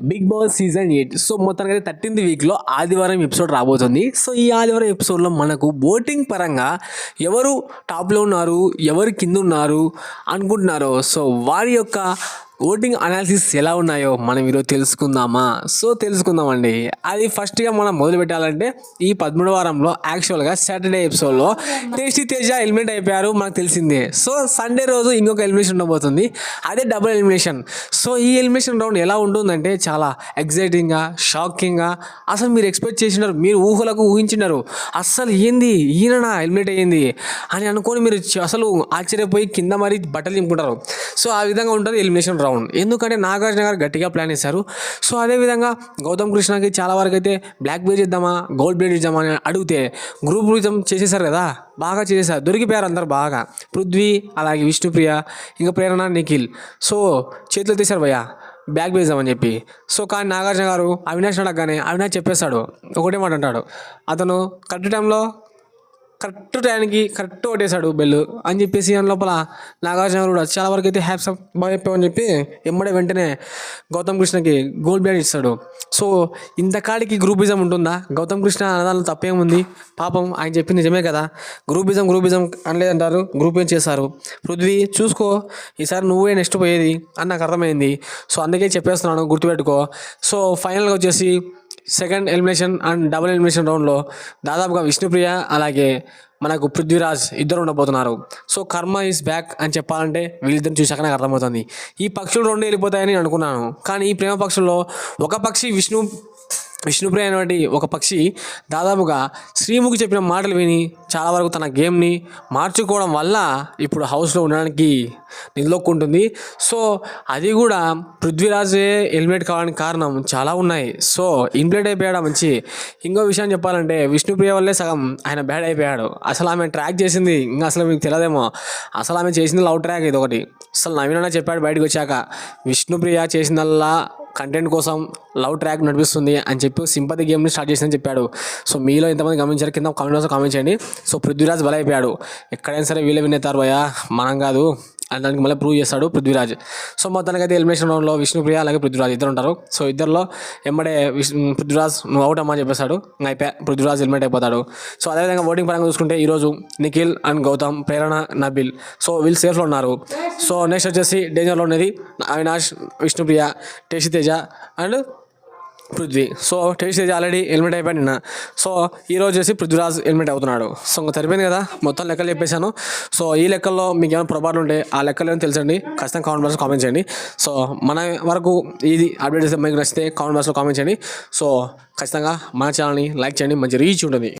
Big boss season 8 so మొత్తానికి 13th వీక్లో ఆదివారం ఎపిసోడ్ రాబోతుంది. సో ఈ ఆదివారం ఎపిసోడ్లో మనకు ఓటింగ్ పరంగా ఎవరు టాప్లో ఉన్నారు, ఎవరు కింద ఉన్నారు అనుకుంటున్నారో, సో వారి యొక్క ఓటింగ్ అనాలిసిస్ ఎలా ఉన్నాయో మనం ఈరోజు తెలుసుకుందామా? సో తెలుసుకుందామండి. అది ఫస్ట్గా మనం మొదలు పెట్టాలంటే ఈ 13వ వారంలో యాక్చువల్గా సాటర్డే ఎపిసోడ్లో టేస్టీ తేజ ఎలిమినేట్ అయిపోయారు, మనకు తెలిసిందే. సో సండే రోజు ఇంకొక ఎలిమినేషన్ ఉండబోతుంది, అదే డబుల్ ఎలిమినేషన్. సో ఈ ఎలిమినేషన్ రౌండ్ ఎలా ఉంటుందంటే చాలా ఎగ్జైటింగ్గా, షాకింగ్గా, అసలు మీరు ఎక్స్పెక్ట్ చేసినారు, మీరు ఊహలకు ఊహించినారు, అస్సలు ఏంది ఈయననా ఎలిమినేట్ అయ్యింది అని అనుకొని మీరు అసలు ఆశ్చర్యపోయి కింద మరి బట్టలు నింపుకుంటారు. సో ఆ విధంగా ఉంటుంది ఎలిమినేషన్ రౌండ్. ఎందుకంటే నాగార్జున గారు గట్టిగా ప్లాన్ చేశారు. సో అదేవిధంగా గౌతమ్ కృష్ణకి చాలా వరకు అయితే బ్లాక్ బేర్ చేద్దామా, గోల్డ్ బేర్ చేద్దామా అని అడిగితే గ్రూప్ చేసేసారు కదా, బాగా చేసేసారు, దొరికిపోయారు అందరు బాగా. పృథ్వీ, అలాగే విష్ణుప్రియ, ఇంకా ప్రేరణ, నిఖిల్. సో చేతులు తీశారు భయ్యా బ్యాక్ వేద్దామని చెప్పి. సో కానీ నాగార్జున గారు అవినాష్ అడగగానే అవినాష్ చెప్పేస్తాడు, ఒకటే మాట అంటాడు, అతను కరెక్ట్ టైంలో కరెక్ట్ టైంకి కరెక్ట్ కొట్టేశాడు బెల్ అని చెప్పేసి అని లోపల నాగార్జున కూడా చాలా వరకు అయితే హ్యాప్స్ బాగా చెప్పామని చెప్పి వెంటనే గౌతమ్ కృష్ణకి గోల్డ్ బ్యాడ్ ఇస్తాడు. సో ఇంతకాడికి గ్రూపిజం ఉంటుందా? గౌతమ్ కృష్ణ అన్నదానిలో తప్పేముంది? పాపం ఆయన చెప్పింది నిజమే కదా, గ్రూపిజం అనలేదంటారు, గ్రూప్ ఏం చేస్తారు. పృథ్వీ చూసుకో, ఈసారి నువ్వే నెక్స్ట్ పోయేది అని నాకు అర్థమైంది. సో అందుకే చెప్పేస్తున్నాను, గుర్తుపెట్టుకో. సో ఫైనల్గా వచ్చేసి second elimination and double elimination రౌండ్లో దాదాపుగా విష్ణుప్రియ అలాగే మనకు పృథ్వీరాజ్ ఇద్దరు ఉండబోతున్నారు. సో కర్మ ఈజ్ బ్యాక్ అని చెప్పాలంటే వీళ్ళిద్దరిని చూశాక నాకు అర్థమవుతుంది. ఈ పక్షులు రెండు వెళ్ళిపోతాయని అనుకున్నాను, కానీ ఈ ప్రేమ పక్షుల్లో ఒక పక్షి విష్ణుప్రియ అనేటువంటి ఒక పక్షి దాదాపుగా శ్రీముఖి చెప్పిన మాటలు విని చాలా వరకు తన గేమ్ని మార్చుకోవడం వల్ల ఇప్పుడు హౌస్లో ఉండడానికి నిలదొక్కుంటుంది. సో అది కూడా పృథ్వీరాజే ఎలిమినేట్ కావడానికి కారణం చాలా ఉన్నాయి. సో ఇన్ప్లేట్ అయిపోయాడు మంచి. ఇంకో విషయం చెప్పాలంటే విష్ణుప్రియ వల్లే సగం ఆయన బ్యాడ్ అయిపోయాడు. అసలు ఆమె ట్రాక్ చేసింది ఇంకా అసలు మీకు తెలియదేమో, అసలు ఆమె చేసింది లవ్ ట్రాక్ ఇది ఒకటి. అసలు నవీన చెప్పాడు బయటకు వచ్చాక, విష్ణుప్రియ చేసిందల్లా కంటెంట్ కోసం లవ్ ట్రాక్ నడిపిస్తుంది అని చెప్పి సింపతి గేమ్ని స్టార్ట్ చేసిందని చెప్పాడు. సో మీలో ఎంతమంది గమనించారు కింద కామెంట్ బాక్స్లో కామెంట్ చేయండి. సో పృథ్వీరాజ్ బలైపోయాడు, ఎక్కడైనా సరే వీళ్ళే విన్ అవుతారు భయ్యా, మనం కాదు అని దానికి మళ్ళీ ప్రూవ్ చేస్తాడు పృథ్వీరాజ్. సో మొత్తానికి అయితే ఎలిమినేషన్ రౌండ్లో విష్ణుప్రియ అలాగే పృథ్వీరాజ్ ఇద్దరు ఉంటారు. సో ఇద్దరిలో పృథ్వీరాజ్ నువ్వు అవుట్ అమ్మా అని చెప్పేస్తాడు, ఇంకా అయిపోయా పృథ్వీరాజ్ ఎలిమినేట్ అయిపోతాడు. సో అదేవిధంగా ఓటింగ్ పరంగా చూసుకుంటే ఈరోజు నిఖిల్ అండ్ గౌతమ్, ప్రేరణ, నబిల్, సో వీళ్ళు సేఫ్లో ఉన్నారు. సో నెక్స్ట్ వచ్చేసి డేంజర్లో ఉన్నది Avinash, Vishnupriya, tasty Teja and Prithvi. So tasty Teja already eliminate అయిపోయాడు నిన్న. సో ఈరోజు వచ్చేసి పృథ్వీరాజ్ ఎలిమినేట్ అవుతున్నాడు. సో ఇంకా సరిపోయింది కదా, మొత్తం లెక్కలు చెప్పేశాను. సో ఈ లెక్కల్లో మీకు ఏమైనా పొరపాట్లు ఉంటే ఆ లెక్కలు ఏమైనా తెలుసండి, ఖచ్చితంగా కామెంట్ బాక్స్లో కామెంట్ చేయండి. సో మన వరకు ఇది అప్డేట్ చేస్తే మీకు నచ్చితే కామెంట్ బాక్స్లో కామెంట్ చేయండి. సో ఖచ్చితంగా మన ఛానల్ని లైక్ చేయండి, మంచి రీచ్ ఉంటుంది.